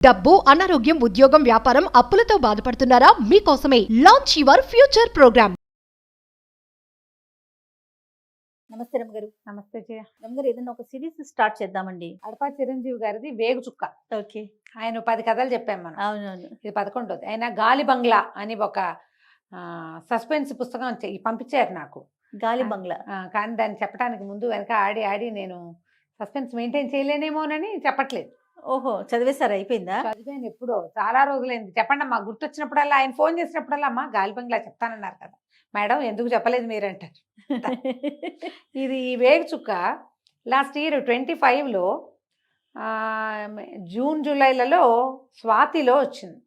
డబ్బు, అనారోగ్యం, ఉద్యోగం, వ్యాపారం, అప్పులతో బాధపడుతున్నారా? మీకోసమే లాంచ్ యువర్ ఫ్యూచర్ ప్రోగ్రామ్. నమస్తే రమగారు. నమస్తే జయ. రమగారు, ఏదైనా ఒక సిరీస్ స్టార్ట్ చేద్దామండి. అడపా చిరంజీవి గారిది వేగు చుక్క. ఓకే. ఆయన 10 కథలు చెప్పాం మనం. అవునవును. ఇది 11ది. ఆయన గాలి బంగ్లా అని ఒక సస్పెన్స్ పుస్తకం పంపించారు నాకు. గాలి బంగ్లా. కానీ దాన్ని చెప్పడానికి ముందు వెనక ఆడి ఆడి నేను సస్పెన్స్ మెయింటైన్ చేయలేనేమోనని చెప్పట్లేదు. ఓహో, చదివేశారు, అయిపోయిందా? చదివాను ఎప్పుడో, చాలా రోజులైంది. చెప్పండి అమ్మా, గుర్తొచ్చినప్పుడల్లా ఆయన ఫోన్ చేసినప్పుడల్లా అమ్మా గాలి బంగ్లా చెప్తానన్నారు కదా మేడం, ఎందుకు చెప్పలేదు మీరంటారు. ఇది ఈ వేగు చుక్క లాస్ట్ ఇయర్ 25లో జూన్ జూలైలలో స్వాతిలో వచ్చింది.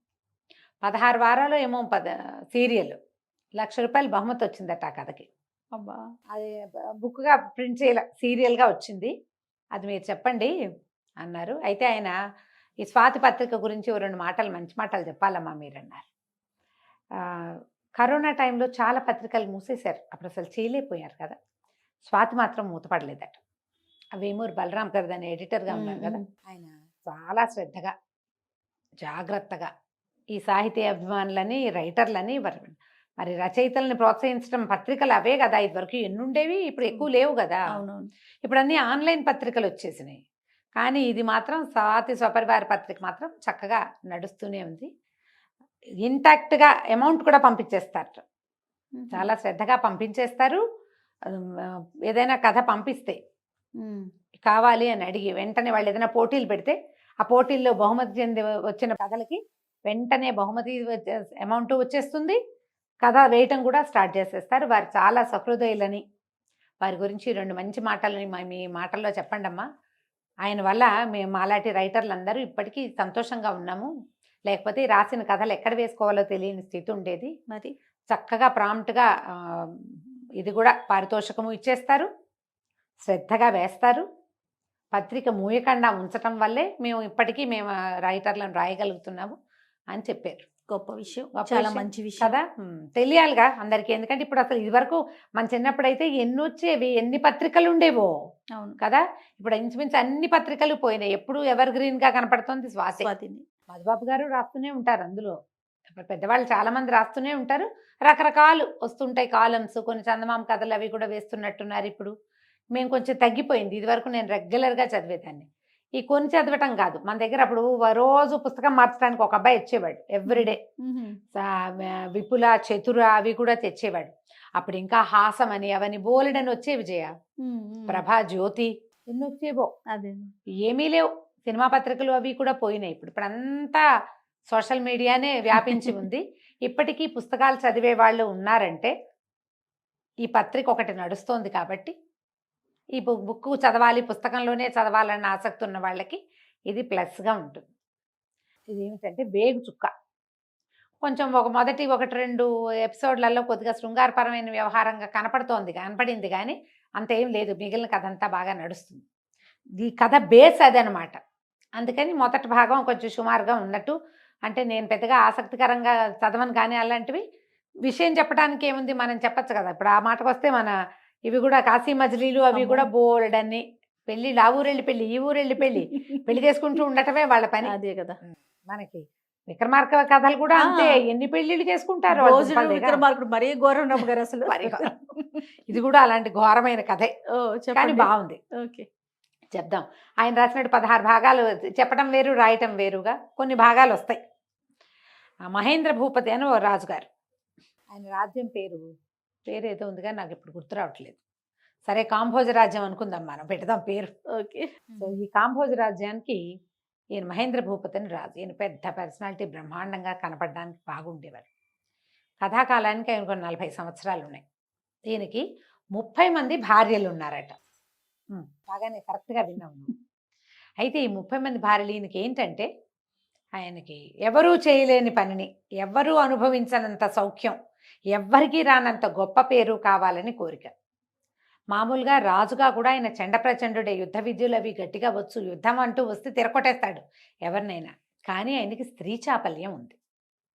16 వారాలు ఏమో సీరియల్. ₹1,00,000 బహుమతి వచ్చిందట ఆ కథకి. అబ్బా. అది బుక్గా ప్రింట్ చేయాల, సీరియల్గా వచ్చింది. అది మీరు చెప్పండి అన్నారు. అయితే ఆయన ఈ స్వాతి పత్రిక గురించి 2 మాటలు, మంచి మాటలు చెప్పాలమ్మా మీరు అన్నారు. కరోనా టైంలో చాలా పత్రికలు మూసేశారు, అప్పుడు అసలు చేయలేకపోయారు కదా. స్వాతి మాత్రం మూతపడలేదట. వేమూరు బలరాం గారు దాని ఎడిటర్గా ఉన్నారు కదా, ఆయన చాలా శ్రద్ధగా జాగ్రత్తగా ఈ సాహితీ అభిమానులని, రైటర్లని, మరి రచయితల్ని ప్రోత్సహించడం పత్రికలు అవే కదా. ఇదివరకు ఎన్నుండేవి, ఇప్పుడు ఎక్కువ లేవు కదా. అవునవును. ఇప్పుడు అన్నీ ఆన్లైన్ పత్రికలు వచ్చేసినాయి. కానీ ఇది మాత్రం స్వాతి స్వపరివార పత్రిక మాత్రం చక్కగా నడుస్తూనే ఉంది. ఇంటాక్ట్గా అమౌంట్ కూడా పంపించేస్తారు, చాలా శ్రద్ధగా పంపించేస్తారు. ఏదైనా కథ పంపిస్తే కావాలి అని అడిగి వెంటనే వాళ్ళు ఏదైనా పోటీలు పెడితే ఆ పోటీల్లో బహుమతి చెంది వచ్చిన కథలకి వెంటనే బహుమతి అమౌంట్ వచ్చేస్తుంది, కథ వేయటం కూడా స్టార్ట్ చేసేస్తారు. వారు చాలా సహృదయులని, వారి గురించి 2 మంచి మాటలని మీ మాటల్లో చెప్పండి అమ్మా. ఆయన వల్ల మేము మాలాంటి రైటర్లు అందరూ ఇప్పటికీ సంతోషంగా ఉన్నాము. లేకపోతే రాసిన కథలు ఎక్కడ వేసుకోవాలో తెలియని స్థితి ఉండేది. మరి చక్కగా ప్రాంప్ట్గా ఇది కూడా పారితోషికము ఇచ్చేస్తారు, శ్రద్ధగా వేస్తారు. పత్రిక మూయకుండా ఉంచటం వల్లే మేము ఇప్పటికీ రైటర్లను రాయగలుగుతున్నాము అని చెప్పారు. గొప్ప విషయం, చాలా మంచి విషయం కదా. తెలియాలిగా అందరికీ. ఎందుకంటే ఇప్పుడు అసలు ఇదివరకు మన చిన్నప్పుడైతే ఎన్ని వచ్చేవి, ఎన్ని పత్రికలు ఉండేవో. అవును కదా. ఇప్పుడు ఇంచుమించు అన్ని పత్రికలు పోయినాయి. ఎప్పుడు ఎవర్ గ్రీన్ గా కనపడుతుంది స్వాతిని. మధుబాబు గారు రాస్తూనే ఉంటారు అందులో. పెద్దవాళ్ళు చాలా మంది రాస్తూనే ఉంటారు. రకరకాలు వస్తుంటాయి కాలమ్స్. కొన్ని చందమామ కథలు అవి కూడా వేస్తున్నట్టున్నారు ఇప్పుడు. మేము కొంచెం తగ్గిపోయింది. ఇది వరకు నేను రెగ్యులర్గా చదివేదాన్ని. ఈ కొన్ని చదవటం కాదు, మన దగ్గర అప్పుడు రోజు పుస్తకం మార్చడానికి ఒక అబ్బాయి వచ్చేవాడు ఎవ్రీడే. విపుల, చతుర అవి కూడా తెచ్చేవాడు. అప్పుడు ఇంకా హాసం అని అవని బోలెడని వచ్చేవి జయ. ప్రభా, జ్యోతి ఎన్ని వచ్చేవో. అదే ఏమీ లేవు. సినిమా పత్రికలు అవి కూడా పోయినాయి. ఇప్పుడు అంతా సోషల్ మీడియానే వ్యాపించి ఉంది. ఇప్పటికీ పుస్తకాలు చదివే వాళ్ళు ఉన్నారంటే ఈ పత్రిక ఒకటి నడుస్తోంది కాబట్టి, ఈ బుక్ చదవాలి, పుస్తకంలోనే చదవాలన్న ఆసక్తి ఉన్న వాళ్ళకి ఇది ప్లస్గా ఉంటుంది. ఇది ఏమిటంటే వేగు చుక్క. కొంచెం మొదటి 1-2 ఎపిసోడ్లలో కొద్దిగా శృంగారపరమైన వ్యవహారంగా కనపడింది కానీ అంతేం లేదు. మిగిలిన కథ అంతా బాగా నడుస్తుంది. ఈ కథ బేస్ అదనమాట. అందుకని మొదటి భాగం కొంచెం సుమారుగా ఉన్నట్టు, అంటే నేను పెద్దగా ఆసక్తికరంగా చదవను కానీ అలాంటివి విషయం చెప్పడానికి ఏముంది, మనం చెప్పచ్చు కదా. ఇప్పుడు ఆ మాటకు వస్తే మన ఇవి కూడా కాశీ మజిలీలు అవి కూడా బోల్డన్ని పెళ్ళిళ్ళు, ఆ ఊరెళ్ళి పెళ్ళి, ఈ ఊరెళ్ళి పెళ్లి చేసుకుంటూ ఉండటమే వాళ్ళ పని. అదే కదా. మనకి విక్రమార్క కథలు కూడా అంతే, ఎన్ని పెళ్లిళ్ళు చేసుకుంటారు. విక్రమార్కుడు మరీ ఘోరం రమ్మ గారు అసలు. ఇది కూడా అలాంటి ఘోరమైన కథే, కానీ బాగుంది. ఓకే, చెప్దాం. ఆయన రాసినట్టు 16 భాగాలు. చెప్పడం వేరు, రాయటం వేరుగా కొన్ని భాగాలు వస్తాయి. మహేంద్ర భూపతి అని ఓ రాజుగారు. ఆయన రాజ్యం పేరు ఏదో ఉంది కానీ నాకు ఇప్పుడు గుర్తు రావట్లేదు. సరే, కాంభోజ రాజ్యం అనుకుందాం, మనం పెడదాం పేరు. ఓకే. సో ఈ కాంభోజ రాజ్యానికి ఈయన మహేంద్ర భూపతి అని రాజు. ఈయన పెద్ద పర్సనాలిటీ, బ్రహ్మాండంగా కనపడడానికి బాగుండేవారు. కథాకాలానికి ఆయన 40 సంవత్సరాలు ఉన్నాయి. ఈయనకి 30 మంది భార్యలు ఉన్నారట. బాగానే కరెక్ట్గా విన్నాము. అయితే ఈ 30 మంది భార్యలు ఈయనకి ఏంటంటే, ఆయనకి ఎవరూ చేయలేని పనిని, ఎవ్వరూ అనుభవించనంత సౌఖ్యం, ఎవ్వరికీ రానంత గొప్ప పేరు కావాలని కోరిక. మామూలుగా రాజుగా కూడా ఆయన చండప్రచండుడే, యుద్ధ విద్యలు అవి గట్టిగా వచ్చు. యుద్ధం అంటూ వస్తే తిరగొట్టేస్తాడు ఎవరినైనా. కానీ ఆయనకి స్త్రీ చాపల్యం ఉంది.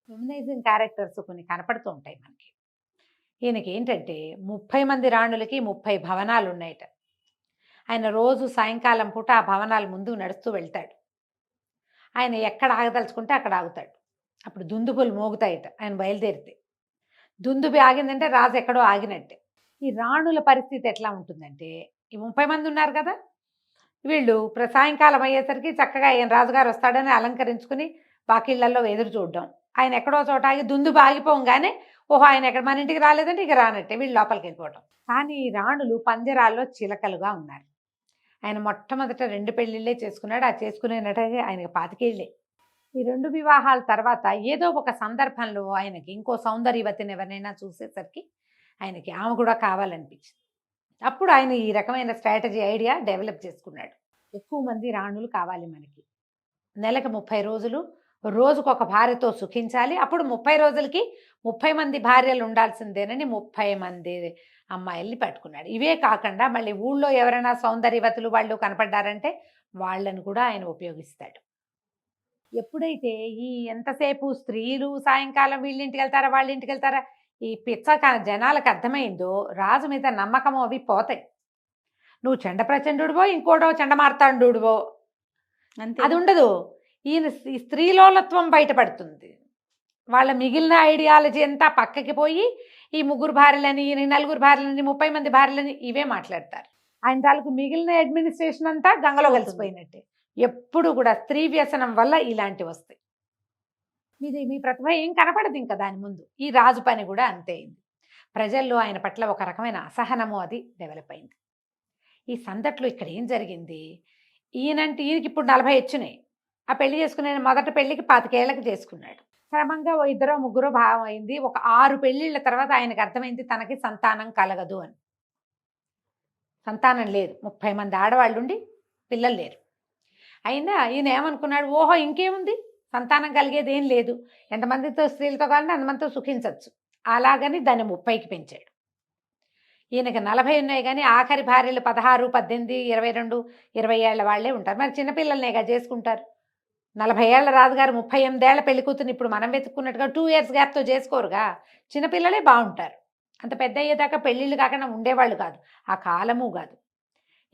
ఫెమినైజింగ్ క్యారెక్టర్స్ కొన్ని కనపడుతూ ఉంటాయి మనకి. ఈయనకి ఏంటంటే 30 మంది రాణులకి 30 భవనాలు ఉన్నాయట. ఆయన రోజు సాయంకాలం పూట ఆ భవనాల ముందు నడుస్తూ వెళ్తాడు. ఆయన ఎక్కడ ఆగదలుచుకుంటే అక్కడ ఆగుతాడు. అప్పుడు దుందుబులు మోగుతాయట ఆయన బయలుదేరితే. దుందుబి ఆగిందంటే రాజు ఎక్కడో ఆగినట్టే. ఈ రాణుల పరిస్థితి ఎట్లా ఉంటుందంటే, ఈ 30 మంది ఉన్నారు కదా, వీళ్ళు సాయంకాలం అయ్యేసరికి చక్కగా ఆయన రాజుగారు వస్తాడని అలంకరించుకుని వాకిళ్లలో ఎదురు చూడడం. ఆయన ఎక్కడో చోట ఆగి దుందుబి ఆగిపోగానే ఓహో ఆయన ఎక్కడ మన ఇంటికి రాలేదంటే ఇక రానట్టే వీళ్ళు లోపలికి వెళ్ళిపోవటం. కానీ ఈ రాణులు పంజరాల్లో చిలకలుగా ఉన్నారు. ఆయన మొట్టమొదట 2 పెళ్ళిళ్ళే చేసుకున్నాడు. ఆ చేసుకునేటట్టుగా ఆయనకి 25 ఏళ్ళే. ఈ 2 వివాహాల తర్వాత ఏదో ఒక సందర్భంలో ఆయనకి ఇంకో సౌందర్యవతిని ఎవరినైనా చూసేసరికి ఆయనకి ఆమె కూడా కావాలనిపించింది. అప్పుడు ఆయన ఈ రకమైన స్ట్రాటజీ ఐడియా డెవలప్ చేసుకున్నాడు. ఎక్కువ మంది రాణులు కావాలి మనకి, నెలకు 30 రోజులు, రోజుకొక భార్యతో సుఖించాలి. అప్పుడు 30 రోజులకి 30 మంది భార్యలు ఉండాల్సిందేనని 30 మంది అమ్మాయిల్ని పట్టుకున్నాడు. ఇవే కాకుండా మళ్ళీ ఊళ్ళో ఎవరైనా సౌందర్యవతులు వాళ్ళు కనపడ్డారంటే వాళ్ళను కూడా ఆయన ఉపయోగిస్తాడు. ఎప్పుడైతే ఈ ఎంతసేపు స్త్రీలు సాయంకాలం వీళ్ళింటికి వెళ్తారా వాళ్ళ ఇంటికి వెళ్తారా ఈ పిచ్చ జనాలకు అర్థమైందో రాజు మీద నమ్మకం అవి పోతాయి. నువ్వు చండ ప్రచండుడివో ఇంకోటో చండమార్తాండుడివో అంతే. అది ఉండదు. ఈయన ఈ స్త్రీలోలత్వం బయటపడుతుంది. వాళ్ళ మిగిలిన ఐడియాలజీ అంతా పక్కకి పోయి ఈ 3 భార్యలని 4 భార్యలని 30 మంది భార్యలని ఇవే మాట్లాడతారు. ఆయన తాలూకు మిగిలిన అడ్మినిస్ట్రేషన్ అంతా గంగలో కలిసిపోయినట్టే. ఎప్పుడు కూడా స్త్రీ వ్యసనం వల్ల ఇలాంటివి వస్తాయి. మీ ప్రతిభ ఏం కనపడదు ఇంకా దాని ముందు. ఈ రాజు పని కూడా అంతే అయింది. ప్రజల్లో ఆయన పట్ల ఒక రకమైన అసహనము అది డెవలప్ అయింది. ఈ సందట్లో ఇక్కడ ఏం జరిగింది, ఈయనంటే ఈయనకి ఇప్పుడు 40 వచ్చినాయి. ఆ పెళ్లి చేసుకునే మొదటి పెళ్లికి 25 ఏళ్ళకి చేసుకున్నాడు. క్రమంగా 2 3 భావం అయింది. ఒక 6 పెళ్ళిళ్ళ తర్వాత ఆయనకు అర్థమైంది తనకి సంతానం కలగదు అని. సంతానం లేదు, 30 మంది ఆడవాళ్ళు ఉండి పిల్లలు లేరు. అయినా ఈయన ఏమనుకున్నాడు, ఓహో ఇంకేముంది సంతానం కలిగేది ఏం లేదు, ఎంతమందితో స్త్రీలతో కావాలంటే అంతమందితో సుఖించవచ్చు. అలాగని దాన్ని 30కి పెంచాడు. ఈయనకి 40 ఉన్నాయి కానీ ఆఖరి భార్యలు 16, 18, 22, 20 ఏళ్ల వాళ్ళే ఉంటారు. మరి చిన్నపిల్లలనేగా చేసుకుంటారు. 40 ఏళ్ల రాజుగారు 38 ఏళ్ల పెళ్లి కూతురు ఇప్పుడు మనం వెతుక్కున్నట్టుగా 2 years గ్యాప్తో చేసుకోరుగా. చిన్నపిల్లలే బాగుంటారు. అంత పెద్ద అయ్యేదాకా పెళ్ళిళ్ళు కాకుండా ఉండేవాళ్ళు కాదు, ఆ కాలము కాదు.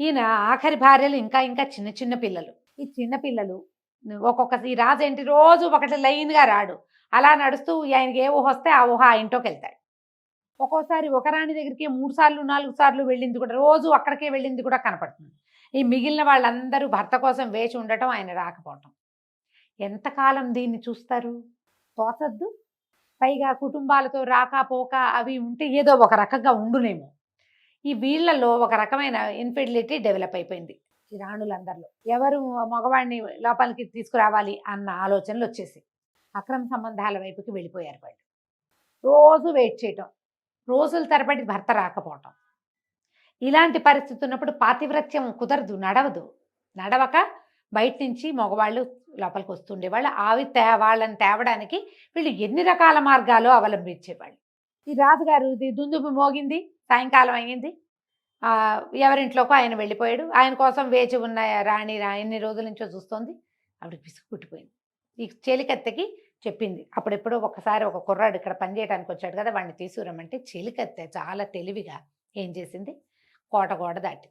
ఈయన ఆఖరి భార్యలు ఇంకా ఇంకా చిన్న చిన్న పిల్లలు. ఈ చిన్న పిల్లలు ఒక్కొక్క ఈ రాజు ఏంటి రోజు ఒకటి లైన్గా రాడు, అలా నడుస్తూ ఆయనకి ఏ ఊహ వస్తే ఆ ఊహ ఆ ఇంట్లోకి వెళ్తాడు. ఒక్కోసారి ఒక రాణి దగ్గరికి 3 సార్లు 4 సార్లు వెళ్ళింది కూడా, రోజు అక్కడికే వెళ్ళింది కూడా కనపడుతుంది. ఈ మిగిలిన వాళ్ళందరూ భర్త కోసం వేచి ఉండటం, ఆయన రాకపోవటం. ఎంతకాలం దీన్ని చూస్తారు, తోచద్దు. పైగా కుటుంబాలతో రాకపోక అవి ఉంటే ఏదో ఒక రకంగా ఉండునేమో. ఈ వీళ్ళలో ఒక రకమైన ఇన్ఫెర్టిలిటీ డెవలప్ అయిపోయింది ఈ రాణులందరిలో. ఎవరు మగవాడిని లోపలికి తీసుకురావాలి అన్న ఆలోచనలు వచ్చేసి అక్రమ సంబంధాల వైపుకి వెళ్ళిపోయారు వాళ్ళు. రోజు వెయిట్ చేయటం, రోజుల తరబడి భర్త రాకపోవటం. ఇలాంటి పరిస్థితి ఉన్నప్పుడు పాతివ్రత్యం కుదరదు, నడవక బయట నుంచి మగవాళ్ళు లోపలికి వస్తుండేవాళ్ళు. వాళ్ళని తేవడానికి వీళ్ళు ఎన్ని రకాల మార్గాలు అవలంబించేవాళ్ళు. ఈ రాజుగారు దుందుబి మోగింది, సాయంకాలం అయ్యింది, ఎవరింట్లోకి ఆయన వెళ్ళిపోయాడు. ఆయన కోసం వేచి ఉన్న రాణి ఎన్ని రోజుల నుంచో చూస్తోంది. ఆవిడకి పిసుకు పుట్టిపోయింది. ఈ చెలికత్తెకి చెప్పింది. అప్పుడెప్పుడో ఒకసారి ఒక కుర్రాడు ఇక్కడ పనిచేయడానికి వచ్చాడు కదా, వాడిని తీసుకురమ్మంటే చెలికత్తె చాలా తెలివిగా ఏం చేసింది, కోట దాటి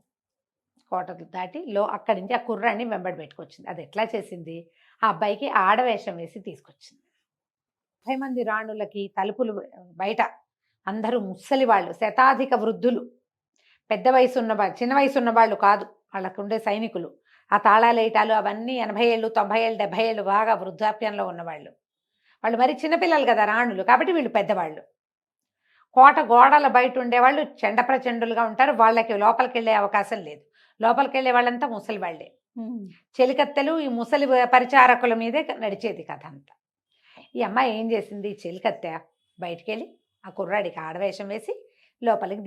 అక్కడి నుంచి ఆ కుర్రాన్ని వెంబడి పెట్టుకొచ్చింది. అది ఎట్లా చేసింది, ఆ అబ్బాయికి ఆడవేషం వేసి తీసుకొచ్చింది. 30 మంది రాణులకి తలుపులు బయట అందరూ ముసలి వాళ్ళు, శతాధిక వృద్ధులు, పెద్ద వయసు ఉన్నవాళ్ళు, చిన్న వయసు ఉన్నవాళ్ళు కాదు, వాళ్ళకు ఉండే సైనికులు. ఆ తాళాలు వేయటాలు అవన్నీ 80 ఏళ్ళు 90 ఏళ్ళు 70 ఏళ్ళు బాగా వృద్ధాప్యంలో ఉన్నవాళ్ళు. వాళ్ళు మరి చిన్నపిల్లలు కదా రాణులు, కాబట్టి వీళ్ళు పెద్దవాళ్ళు. కోట గోడల బయట ఉండేవాళ్ళు చండప్రచండులుగా ఉంటారు. వాళ్ళకి లోపలికి వెళ్ళే అవకాశం లేదు. లోపలికి వెళ్ళే వాళ్ళంతా ముసలి వాళ్ళే. చెలికత్తెలు ఈ ముసలి పరిచారకుల మీదే నడిచేది కథ అంతా. ఈ అమ్మాయి ఏం చేసింది, చెలికత్తె బయటికి వెళ్ళి ఆ కుర్రాడికి ఆడవేషం వేసి లోపలికి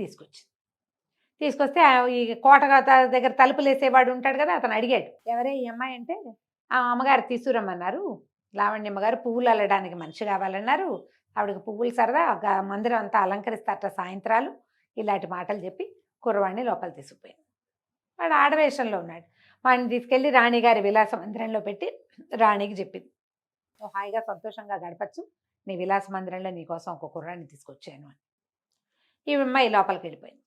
తీసుకొస్తే ఈ కోట దగ్గర తలుపులు వేసేవాడు ఉంటాడు కదా, అతను అడిగాడు, ఎవరే ఈ అమ్మాయి అంటే, ఆ అమ్మగారు తీసుకురమ్మన్నారు, లావణ్యమ్మగారు పువ్వులు అల్లడానికి మనిషి కావాలన్నారు, ఆవిడకి పువ్వులు సరదా, మందిరం అంతా అలంకరిస్తారట సాయంత్రాలు, ఇలాంటి మాటలు చెప్పి కుర్రవాడిని లోపల తీసుకుపోయింది. వాడు ఆడవేషంలో ఉన్నాడు. వాడిని తీసుకెళ్ళి రాణిగారి విలాస మందిరంలో పెట్టి రాణికి చెప్పింది, నువ్వు హాయిగా సంతోషంగా గడపచ్చు, నీ విలాస మందిరంలో నీకోసం ఒక కుర్రాన్ని తీసుకొచ్చాను అని. ఈ అమ్మాయి లోపలికి వెళ్ళిపోయింది.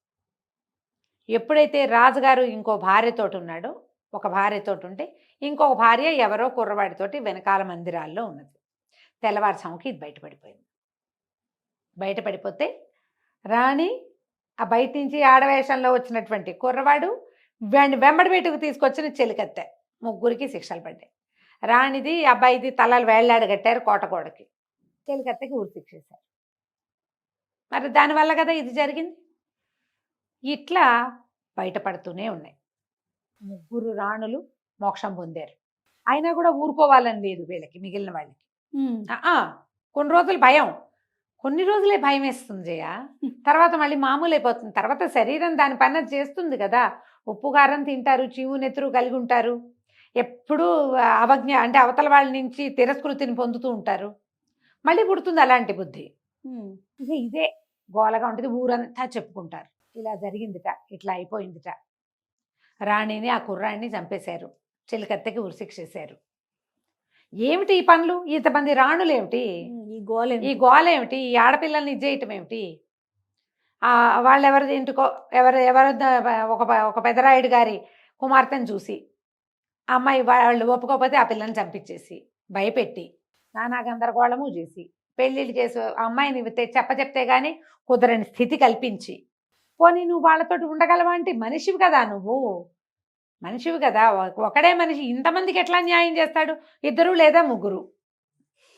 ఎప్పుడైతే రాజుగారు ఇంకో భార్యతోటి ఉన్నాడో ఒక భార్యతోటి ఉంటే ఇంకొక భార్య ఎవరో కుర్రవాడితోటి వెనకాల మందిరాల్లో ఉన్నది. తెల్లవారుజాముకి ఇది బయటపడిపోయింది. బయటపడిపోతే రాణి ఆ బయట నుంచి ఆడవేషంలో వచ్చినటువంటి కుర్రవాడు వెంబడి బయటకు తీసుకొచ్చిన చెలికత్తె, ముగ్గురికి శిక్షలు పడ్డాయి. రాణిది అబ్బాయిది తలలు వేళ్లాడు కట్టారు కోటగోడకి, చెలికత్తెకి ఊరి శిక్షేశారు. మరి దానివల్ల కదా ఇది జరిగింది. ఇట్లా బయటపడుతూనే ఉన్నాయి. ముగ్గురు రాణులు మోక్షం పొందారు. అయినా కూడా ఊరుకోవాలని లేదు వీళ్ళకి, మిగిలిన వాళ్ళకి. కొన్ని రోజులు భయం, కొన్ని రోజులే భయం వేస్తుంది జయ. తర్వాత మళ్ళీ మామూలు అయిపోతుంది. తర్వాత శరీరం దాని పని చేస్తుంది కదా. ఉప్పు కారం తింటారు, చీము నెత్తురు కలిగి ఉంటారు, ఎప్పుడూ అవజ్ఞ అంటే అవతల వాళ్ళ నుంచి తిరస్కృతిని పొందుతూ ఉంటారు. మళ్ళీ పుడుతుంది అలాంటి బుద్ధి. ఇదే గోలగా ఉంటుంది. ఊరంతా చెప్పుకుంటారు, ఇలా జరిగిందిట, ఇట్లా అయిపోయిందిట. రాణిని ఆ కుర్రాడిని చంపేశారు, చెలికత్తెకి ఉరిశిక్షేశారు. ఏమిటి ఈ పనులు? ఇంతమంది రాణులు ఏమిటి ఈ గోల ఏమిటి? ఈ ఆడపిల్లల్ని ఇచ్చేయటం ఏమిటి? వాళ్ళు ఎవరి ఇంటికో ఎవరు ఒక పెదరాయుడు గారి కుమార్తెను చూసి అమ్మాయి వాళ్ళు ఒప్పుకోకపోతే ఆ పిల్లని చంపించేసి భయపెట్టి నానా గందరగోళము చేసి పెళ్ళిళ్ళు చేసి అమ్మాయిని చెప్తే కానీ కుదరని స్థితి కల్పించి, పోనీ నువ్వు వాళ్ళతోటి ఉండగలవా అంటే మనిషివి కదా, నువ్వు మనిషివి కదా. ఒకడే మనిషి ఇంతమందికి ఎట్లా న్యాయం చేస్తాడు? ఇద్దరు లేదా ముగ్గురు.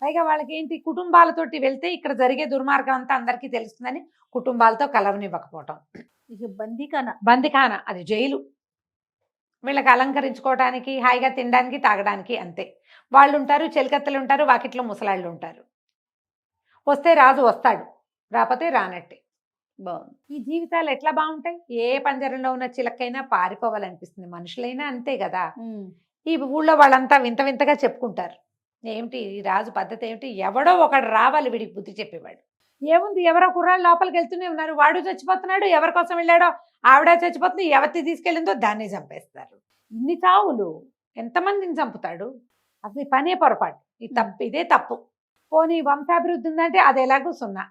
పైగా వాళ్ళకి ఏంటి, కుటుంబాలతోటి వెళ్తే ఇక్కడ జరిగే దుర్మార్గం అంతా అందరికీ తెలుస్తుందని కుటుంబాలతో కలవనివ్వకపోవటం. ఇక బందిఖాన, అది జైలు. వీళ్ళకి అలంకరించుకోవడానికి, హాయిగా తినడానికి, తాగడానికి అంతే. వాళ్ళు ఉంటారు, చెలికత్తెలు ఉంటారు, వాకిట్లో ముసలాళ్ళు ఉంటారు. వస్తే రాజు వస్తాడు, రాకపోతే రానట్టే. బాగుంది. ఈ జీవితాలు ఎట్లా బాగుంటాయి? ఏ పంజరంలో ఉన్న చిలకైనా పారిపోవాలనిపిస్తుంది. మనుషులైనా అంతే కదా. ఈ ఊళ్ళో వాళ్ళంతా వింత వింతగా చెప్పుకుంటారు. ఏమిటి ఈ రాజు పద్ధతి ఏమిటి? ఎవడో ఒకడు రావాలి వీడికి బుద్ధి చెప్పేవాడు. ఏముంది, ఎవరో కుర్రాళ్ళు లోపలికి వెళ్తూనే ఉన్నారు, వాడు చచ్చిపోతున్నాడు, ఎవరి కోసం వెళ్ళాడో ఆవిడ చచ్చిపోతుంది, ఎవరిని తీసుకెళ్ళిందో దాన్ని చంపేస్తారు. ఇన్ని చావులు, ఎంతమందిని చంపుతాడు? అసలు ఈ పనే పొరపాటు. ఇదే తప్పు. పోనీ వంశాభివృద్ధి ఉందంటే అది ఎలాగూ సున్నా.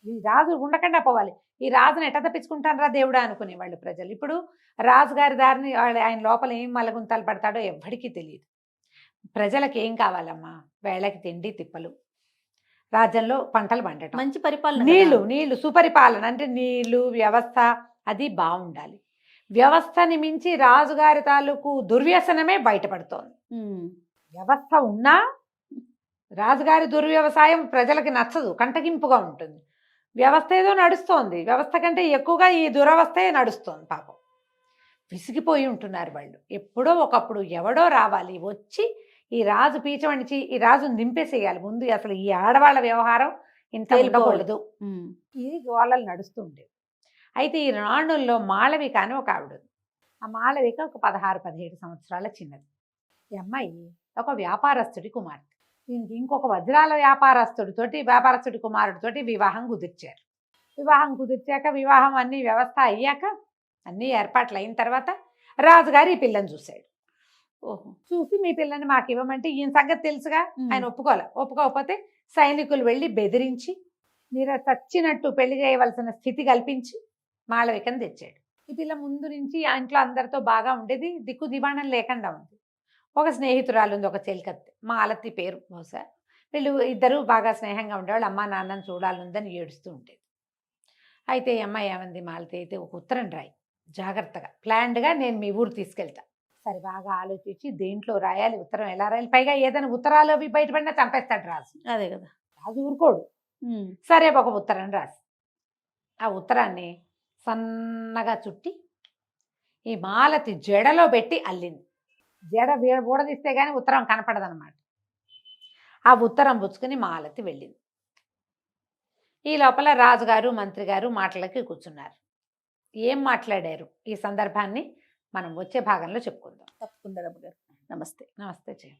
ఈ రాజు ఉండకుండా పోవాలి. ఈ రాజుని ఎట్ట తప్పించుకుంటారా దేవుడా అనుకునేవాళ్ళు ప్రజలు. ఇప్పుడు రాజుగారి దారిని ఆయన లోపల ఏం మలగుంతాలు పడతాడో ఎవ్వడికి తెలియదు. ప్రజలకు ఏం కావాలమ్మా? వేళకి తిండి తిప్పలు, రాజ్యంలో పంటలు పండటం, మంచి పరిపాలన, నీళ్లు సుపరిపాలన. అంటే నీళ్లు వ్యవస్థ అది బాగుండాలి. వ్యవస్థని మించి రాజుగారి తాలూకు దుర్వ్యసనమే బయటపడుతోంది. వ్యవస్థ ఉన్నా రాజుగారి దుర్వ్యవసాయం ప్రజలకి నచ్చదు, కంటగింపుగా ఉంటుంది. వ్యవస్థ ఏదో నడుస్తోంది, వ్యవస్థ కంటే ఎక్కువగా ఈ దురవస్థే నడుస్తోంది. పాపం విసిగిపోయి ఉంటున్నారు వాళ్ళు. ఎప్పుడో ఒకప్పుడు ఎవడో రావాలి, వచ్చి ఈ రాజు పీచమణిచి ఈ రాజును దింపేసేయాలి ముందు. అసలు ఈ ఆడవాళ్ళ వ్యవహారం ఇంత ఉండకూడదు. ఈ గోళలు నడుస్తూ ఉండేవి. అయితే ఈ రాణుల్లో మాళవిక అని ఒక ఆవిడ. ఆ మాళవిక ఒక 16-17 సంవత్సరాల చిన్నది. ఈ అమ్మాయి ఒక వ్యాపారస్తుడి కుమార్తె. దీనికి ఇంకొక వజ్రాల వ్యాపారస్తుడి కుమారుడితోటి వివాహం కుదిర్చారు. వివాహం కుదిర్చాక వివాహం అన్ని వ్యవస్థ అయ్యాక అన్ని ఏర్పాట్లు అయిన తర్వాత రాజుగారు ఈ పిల్లని చూశాడు. చూసి మీ పిల్లని మాకు ఇవ్వమంటే ఈయన సంగతి తెలుసుగా, ఆయన ఒప్పుకోకపోతే సైనికులు వెళ్ళి బెదిరించి మీరు చచ్చినట్టు పెళ్లి చేయవలసిన స్థితి కల్పించి మాళవికను తెచ్చాడు. ఈ పిల్ల ముందు నుంచి ఆ ఇంట్లో అందరితో బాగా ఉండేది, దిక్కు దివాణం లేకుండా ఉంది. ఒక స్నేహితురాలు ఉంది, ఒక చెలికత్తె, మాలతి పేరు బహుశా. వీళ్ళు ఇద్దరు బాగా స్నేహంగా ఉండేవాళ్ళు. అమ్మ నాన్నని చూడాలందని ఏడుస్తూ ఉండేది. అయితే ఈ అమ్మాయి ఏమంది, మాలతి అయితే ఒక ఉత్తరం రాయి జాగ్రత్తగా, ప్లాన్డ్గా, నేను మీ ఊరు తీసుకెళ్తా. సరే బాగా ఆలోచించి దేంట్లో రాయాలి, ఉత్తరం ఎలా రాయాలి, పైగా ఏదైనా ఉత్తరాలు అవి బయటపడినా చంపేస్తాడు రాజు. అదే కదా, రాజు ఊరుకోడు. సరే ఒక ఉత్తరం రాసి ఆ ఉత్తరాన్ని సన్నగా చుట్టి ఈ మాలతి జడలో పెట్టి అల్లింది. జడ ఊడదీస్తే కానీ ఉత్తరం కనపడదనమాట. ఆ ఉత్తరం పుచ్చుకుని మాలతి వెళ్ళింది. ఈ లోపల రాజుగారు మంత్రి గారు మాటలకి కూర్చున్నారు. ఏం మాట్లాడారు ఈ సందర్భాన్ని మనం వచ్చే భాగంలో చెప్పుకుందాం. తప్పకుండా. నమస్తే. నమస్తే జయ.